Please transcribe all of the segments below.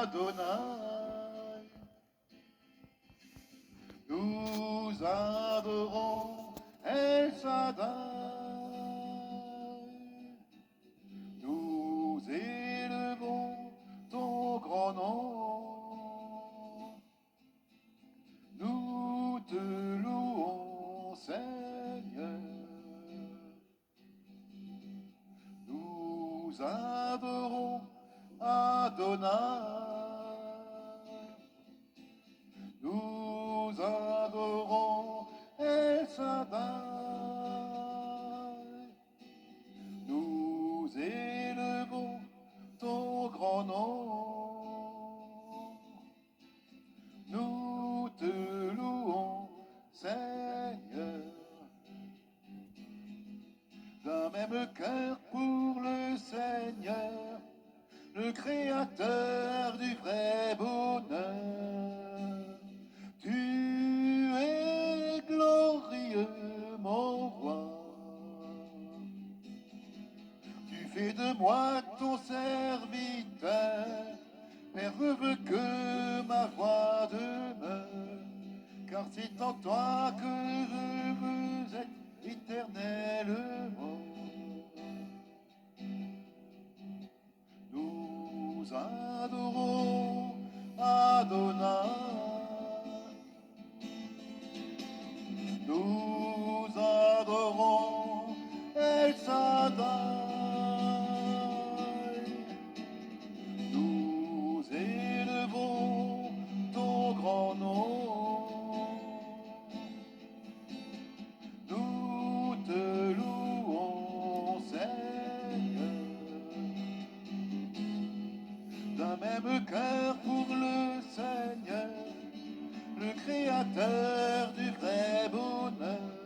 Adonai. Nous adorons El Shaddai. Nous élevons ton grand nom. Nous te louons, Seigneur. Nous adorons Adonai. Nous adorons El Shaddai. Nous élevons ton grand nom. Nous te louons, Seigneur. D'un même cœur pour le Seigneur, le Créateur du vrai bonheur. Tu es glorieux, mon roi. Tu fais de moi ton serviteur. Père, veux que ma voix demeure, car c'est en toi que je veux être éternellement. Nous adorons Adonai. Nous adorons El Shaddai. Nous élevons ton grand nom. Nous te louons, Seigneur. D'un même cœur pour le Seigneur, le Créateur du vrai bonheur.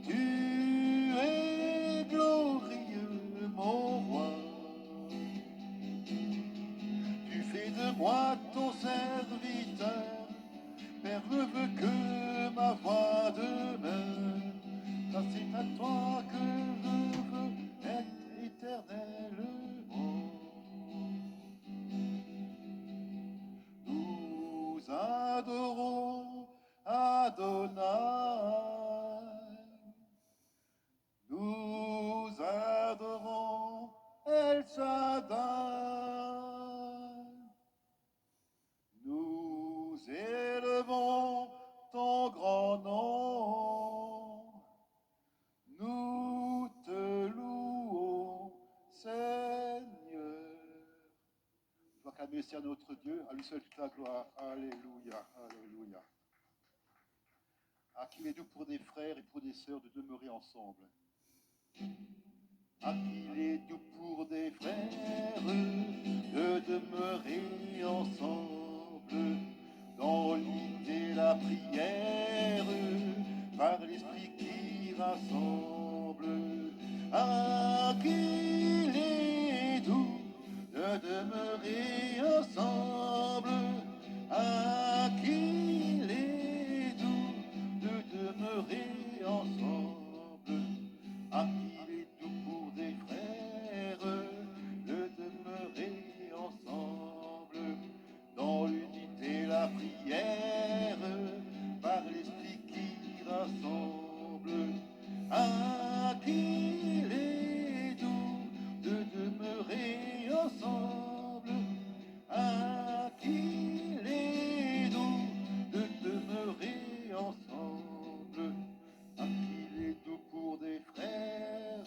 Tu es glorieux, mon roi. Tu fais de moi ton serviteur. Père, veux que ma voix demeure, car c'est à toi que je veux être éternellement. Nous adorons Adonai. Nous adorons El Shaddai. Nous élevons ton grand nom. Nous te louons, Seigneur. Je dois calmer à notre Dieu, à lui seul toute la gloire. Alléluia, alléluia. À qu'il est doux pour des frères et pour des sœurs de demeurer ensemble. À qu'il est doux pour des frères de demeurer ensemble dans l'unité, la prière, par l'esprit qui rassemble. À qu'il est doux de demeurer ensemble. À qu'il est doux de demeurer ensemble. À qu'il est doux pour des frères de demeurer ensemble dans l'unité, la prière, par l'esprit qui rassemble. À qu'il est doux de demeurer ensemble. À qu'il est doux de demeurer ensemble. À qu'il est doux pour des frères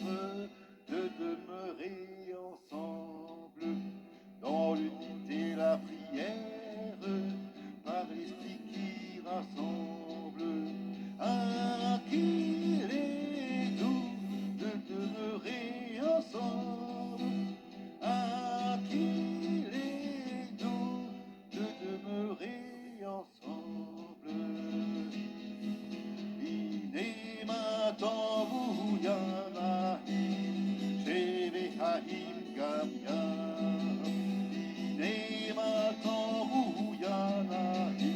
de demeurer ensemble dans l'unité, la prière, par l'esprit qui rassemble. À qu'il est doux de demeurer ensemble. À qu'il est doux de demeurer ensemble. Inemato Vuyanahi, Shevehahim Gamya. Inemato Vuyanahi,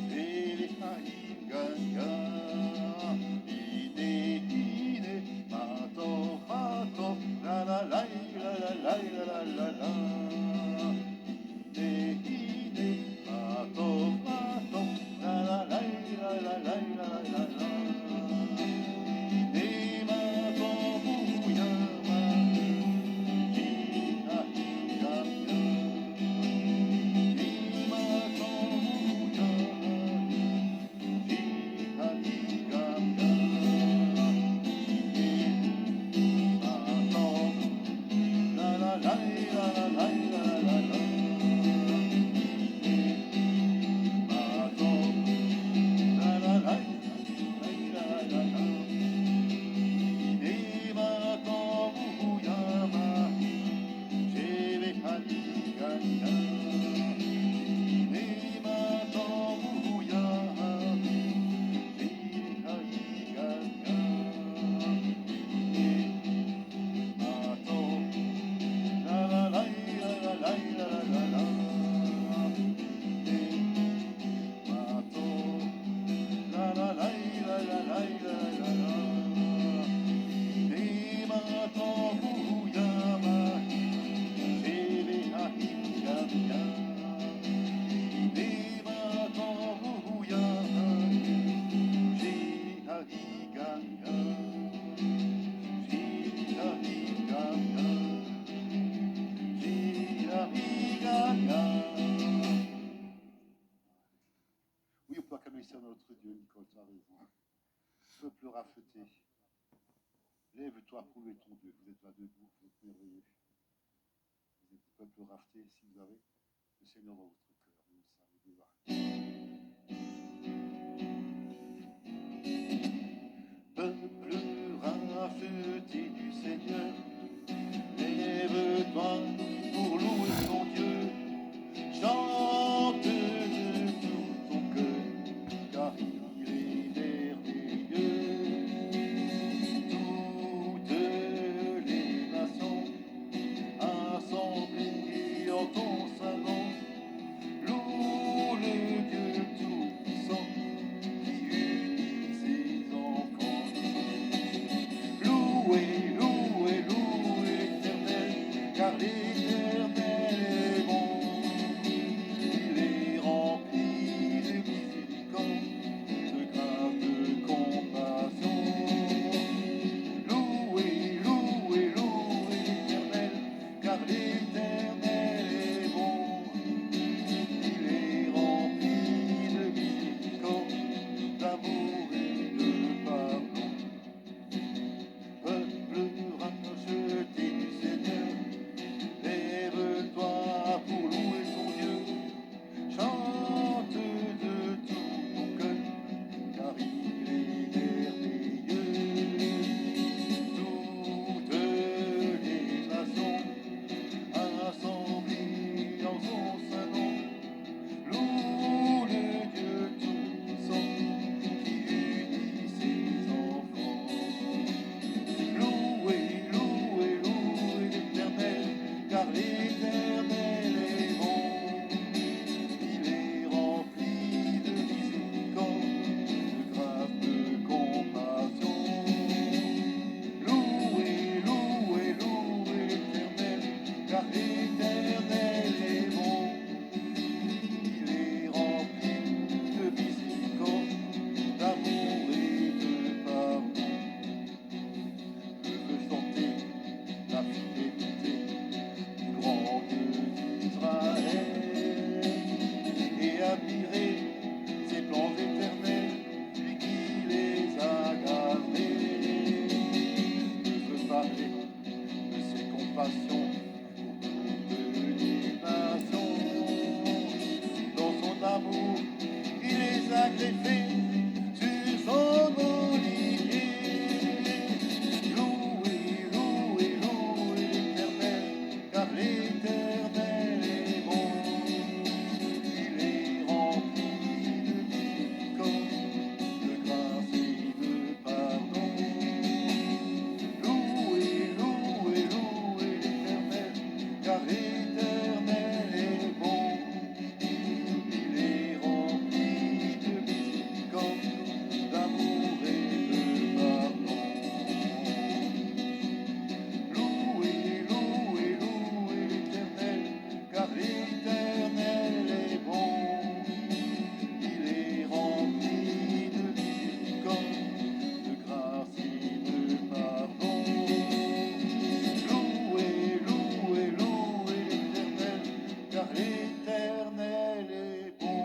Shevehahim Gamya. Inemato Hato, la la la la la la la la la. notre Dieu, Nicole, tu as raison. Peuple raffeté, lève-toi pour louer ton Dieu. Vous êtes là debout, vous êtes merveilleux. Vous êtes peuple raffeté, si vous avez le Seigneur dans votre cœur, vous le savez déjà. Peuple raffeté du Seigneur, lève-toi pour louer ton Dieu. Chante de tout ton cœur, car il est merveilleux. Toutes les nations assemblées en ton salon louent le Dieu tout-puissant qui unit ses enfants. Louez, louez, louez l'Éternel, car l'Éternel est bon. Il est rempli de miséricorde, de grâce, de compassion. Louez, louez, louez l'Éternel, car l'Éternel est bon. Il est rempli de miséricorde, d'amour et de pardon. Peuple racheté du Seigneur, lève-toi pour louer ton Dieu. Chante de tout ton cœur, car il est merveilleux. Toutes les nations assemblées en son salon louent le Dieu tout-puissant qui unit ses enfants. Louez, louez, louez l'Éternel, car l'Éternel est bon. Il est rempli de miséricorde, de grâce, de compassion. Louez, louez, louez l'Éternel, car l'Éternel est bon. Il est rempli de miséricorde, d'amour et de pardon. Je veux chanter la fidélité du grand Dieu d'Israël et admirer ses plans éternels, lui qui les a gardés. Je veux parler de ses compassions pour toutes les nations. Dans son amour, il les a greffés sur son olivier. Louez, louez, louez l'Éternel, car l'Éternel est bon. Il est rempli de miséricorde, de grâce et de pardon. Louez, louez, louez l'Éternel, car l'Éternel est bon. Il est rempli de miséricorde, d'amour et de pardon. Louez, louez, louez l'Éternel, car l'Éternel est bon. Il est rempli de miséricorde, de grâce et de pardon. Louez, louez, louez l'Éternel, car l'Éternel est bon.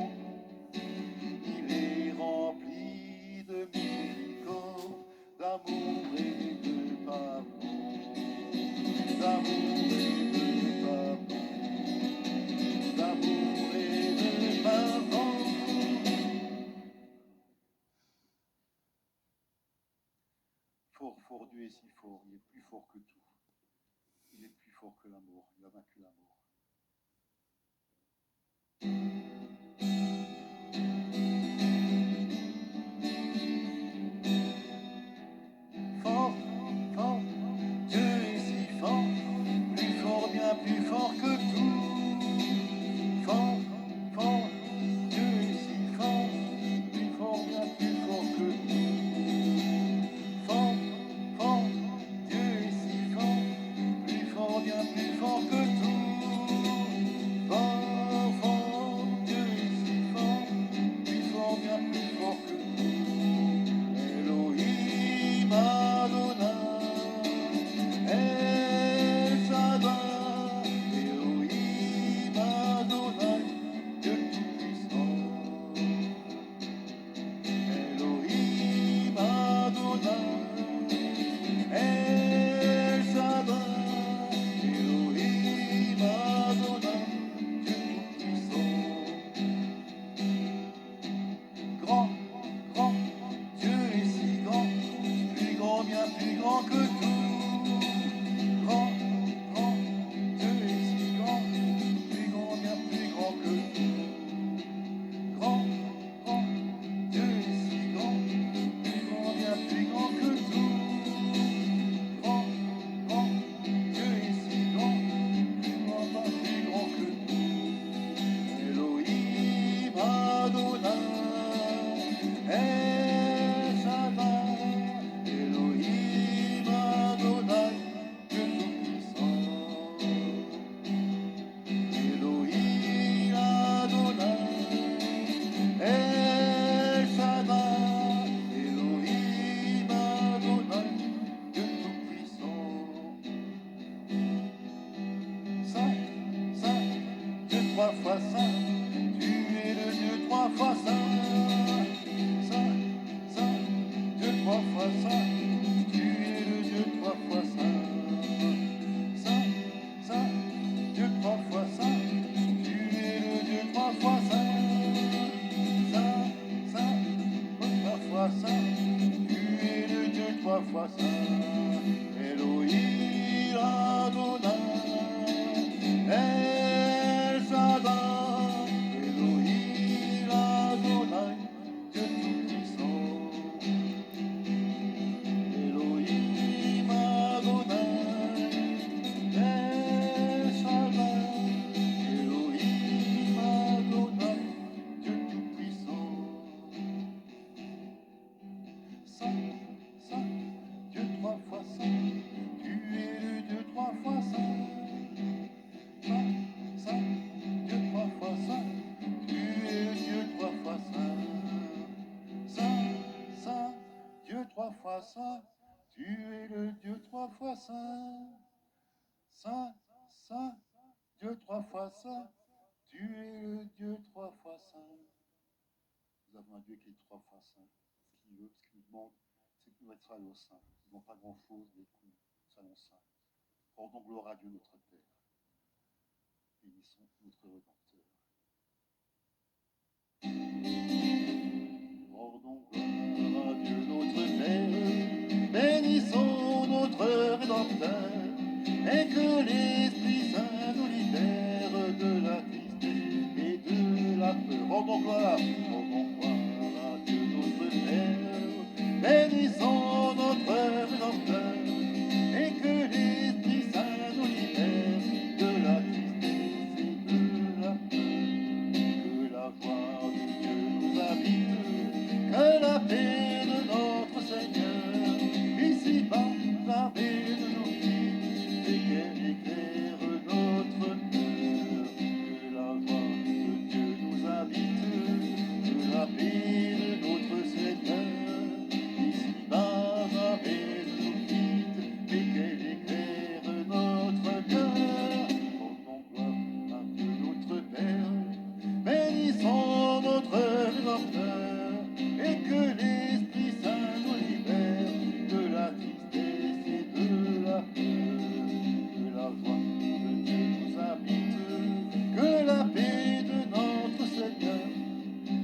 Il est rempli de miséricorde, d'amour et de pardon. D'amour et de pardon. D'amour et de pardon. Fort, fort, Dieu est si fort, il est plus fort que tout. Il est plus fort que l'amour, il a vaincu l'amour. Fort, fort, Dieu est si fort, plus fort, bien plus fort que tout. Fort, fort, Dieu est si fort, plus fort, bien plus fort que tout. Fort, fort, Dieu est si fort, plus fort, bien plus fort que tout. si grand que tout. Grand, grand, Dieu est si grand, plus grand, bien plus grand que tout. Grand, grand, Dieu est si grand, plus grand, bien plus grand que tout. Grand, grand, Dieu est si grand, plus grand, bien plus grand que tout. Elohim Adonai, El Shaddai, Elohim Adonai, Dieu tout-puissant. Elohim Adonai, El Shaddai, Elohim Adonai, Dieu tout-puissant. Saint, Saint, Dieu trois fois saint, tu es le Dieu trois fois saint. Saint, Saint, Dieu trois fois saint, tu es le Dieu trois fois saint. Saint, Saint, Dieu trois fois saint, tu es le Dieu trois fois saint. Saint, Saint, trois fois saint, tu es le Dieu trois fois saint. Elohim Adonai, El Shaddai, Elohim Adonai, Dieu tout-puissant. Elohim Adonai, El Shaddai, Elohim Adonai, Dieu tout-puissant. Saint, Saint, Dieu trois fois saint, tu es le Dieu trois fois saint. Saint, Saint, Dieu trois fois saint, tu es le Dieu trois fois saint. Saint, Saint, Dieu trois fois saint, tu es le Dieu trois fois saint. Saint, Saint, Dieu trois fois saint, tu es le Dieu trois fois saint. Nous avons un Dieu qui est trois fois saint. Ce qu'il veut, ce qu'il nous demande, c'est que nous soyons saints. Nous n'avons pas grand-chose, mais que nous soyons saints. Rendons gloire à Dieu notre Père. Bénissons notre Rédempteur. Rendons gloire à Dieu notre Père. Bénissons notre Rédempteur. Et que l'Esprit Saint nous libère de la tristesse et de la peur. Rendons gloire à Dieu notre Père. Bénissons notre Rédempteur. Et que l'Esprit Saint nous libère de la tristesse et de la peur. Que la joie de Dieu nous habite, que la paix de notre Seigneur ici-bas ramène nos vies et qu'elle éclaire notre cœur. Que la joie de Dieu nous habite, que la paix de notre Seigneur ici-bas ramène nos vies et qu'elle éclaire notre cœur. Rendons gloire à Dieu notre Père, bénissons notre Rédempteur, et que l'Esprit Saint nous libère de la tristesse et de la peur. Que la joie de Dieu nous habite, que la paix de notre Seigneur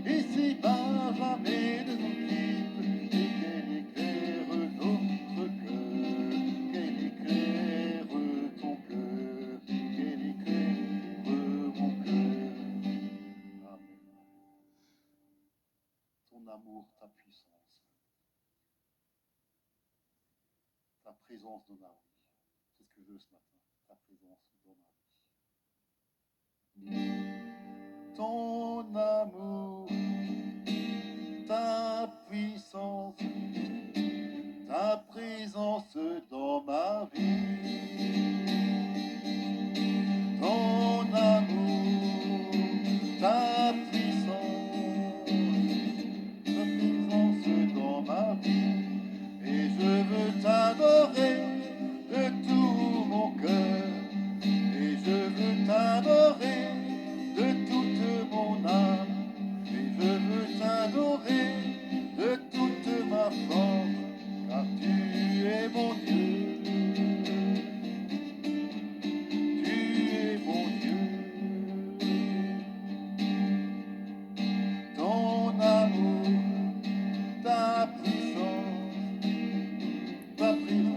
ici-bas jamais ne nous quitte, et qu'elle éclaire notre cœur, qu'elle éclaire ton cœur, qu'elle éclaire mon cœur. Amen. Ton amour, ta puissance, ta présence dans ma vie. C'est ce que je veux ce matin, ta présence dans ma vie. Ton amour, ta puissance, ta présence dans ma vie. Ton amour, ta puissance, ta présence dans ma vie. Et je veux t'adorer de tout mon cœur. Et je veux t'adorer de toute mon âme. Et je veux t'adorer de toute ma force, car tu es mon Dieu. Tu es mon Dieu. Ton amour, ta puissance, ta présence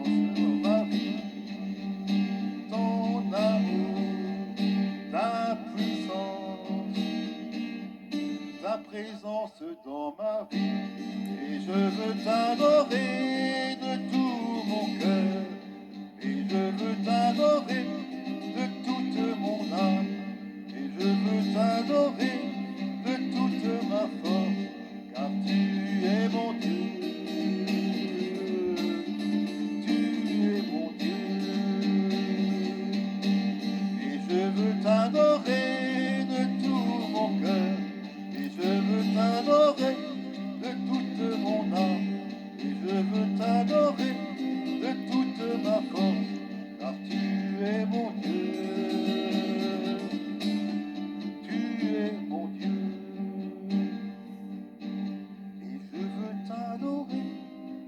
présence dans ma vie. Et je veux t'adorer de tout mon cœur. Et je veux t'adorer de toute mon âme. Et je veux t'adorer de toute ma force. Car tu es mon Dieu. Tu es mon Dieu. Et je veux t'adorer de tout mon cœur. Et je veux t'adorer de toute mon âme. Et je veux t'adorer de toute ma force. Car tu es mon Dieu. Tu es mon Dieu. Et je veux t'adorer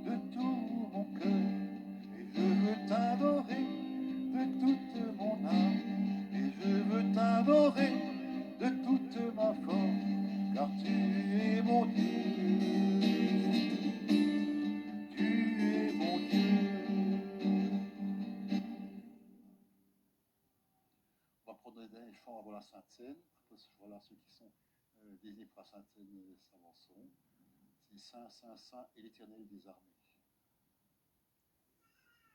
de tout mon cœur. Et je veux t'adorer de toute mon âme. Et je veux t'adorer de toute ma force. Car tu es mon Dieu. Tu es mon Dieu. On va prendre des chants avant la Sainte Seine. Voilà ceux qui sont désignés pour la Sainte Seine s'avanceront. C'est Saint, Saint, Saint et l'Éternel des armées.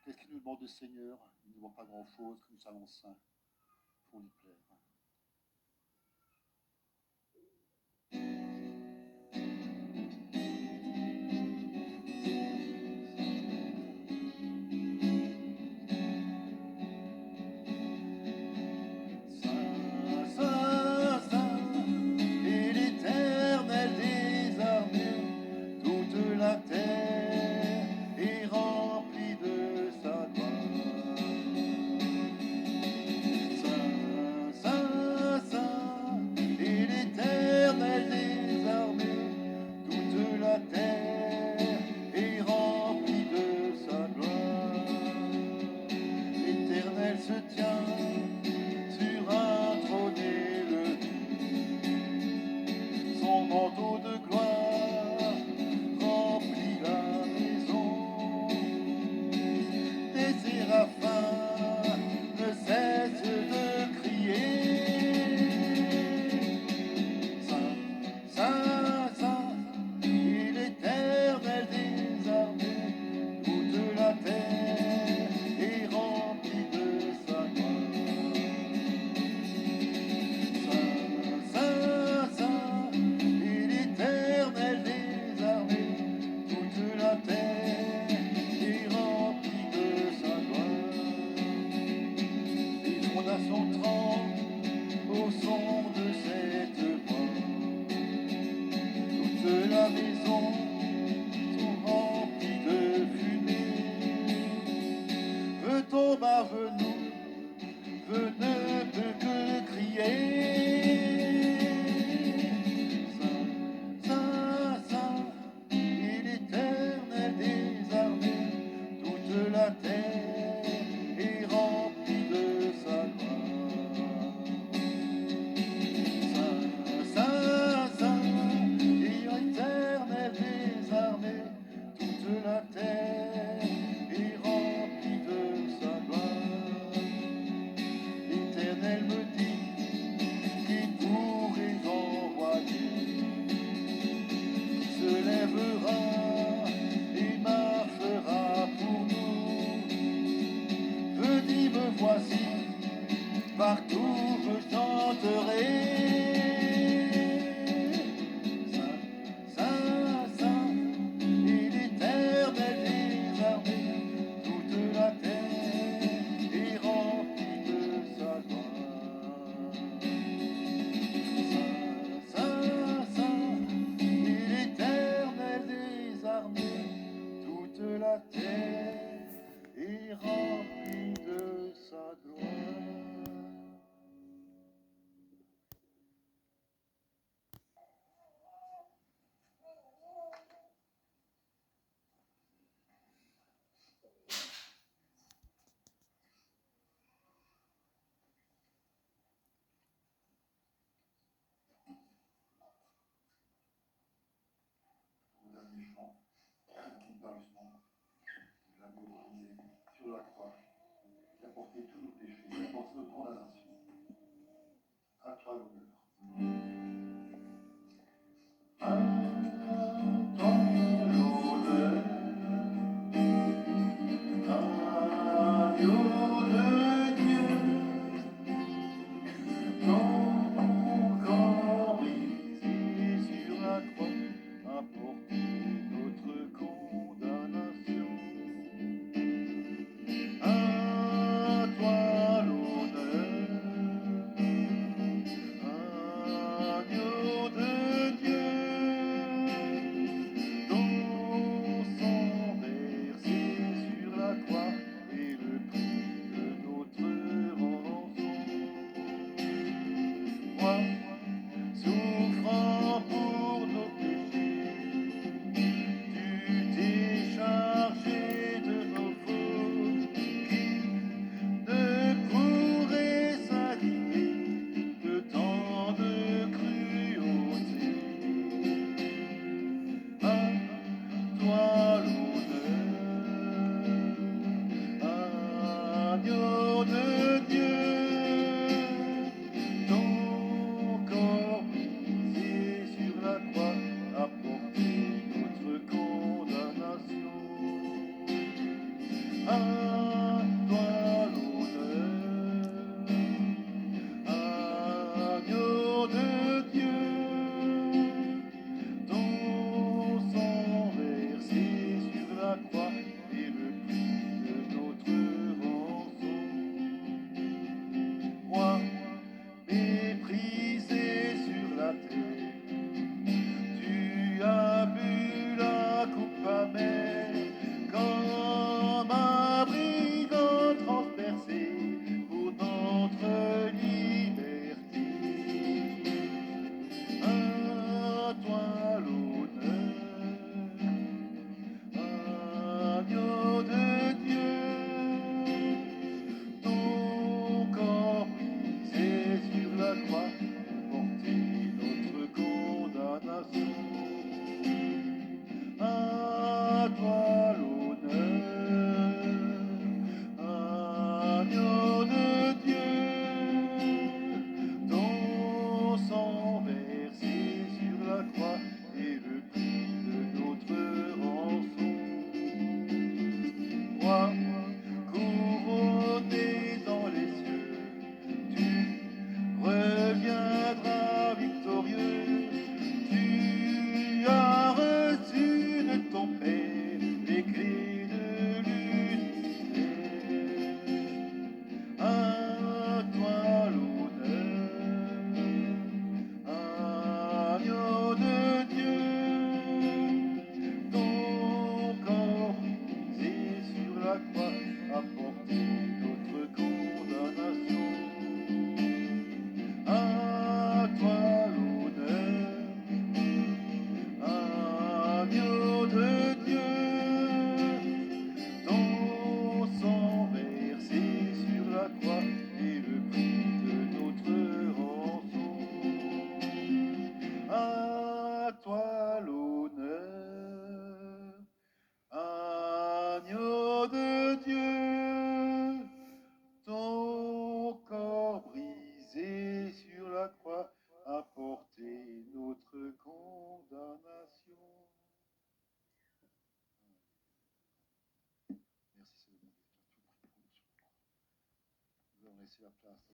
Qu'est-ce qu'il nous demande le Seigneur? Il ne nous demande pas grand-chose, que nous soyons saints. Il faut lui plaire. Sur la croix, il a porté tous nos péchés, il a porté notre condamnation. À toi l'honneur. Agneau de Dieu, ton corps brisé sur la croix a porté notre condamnation. À toi l'honneur, agneau de Dieu, ton sang versé sur la croix est le prix de notre rançon. Moi, méprisé sur la terre, tu as bu la coupe amère, comme un brigand transpercé pour notre liberté. À toi l'honneur, agneau de Dieu, ton corps brisé sur la croix porter notre condamnation. À toi l'honneur, agneau de Dieu, ton sang versé sur la croix est le prix de notre rançon. Moi, couronné dans les cieux, tu reviendras victorieux. Tu as reçu de ton Père les clés de l'univers. À toi l'honneur, agneau de Dieu, ton corps brisé sur la croix a porté notre condamnation. À toi l'honneur, agneau de Dieu, ton sang versé sur la croix est le prix de notre rançon. À toi l'honneur, agneau de Dieu, ton corps brisé sur la croix a porté notre condamnation. Merci Seigneur. Nous allons laisser la place.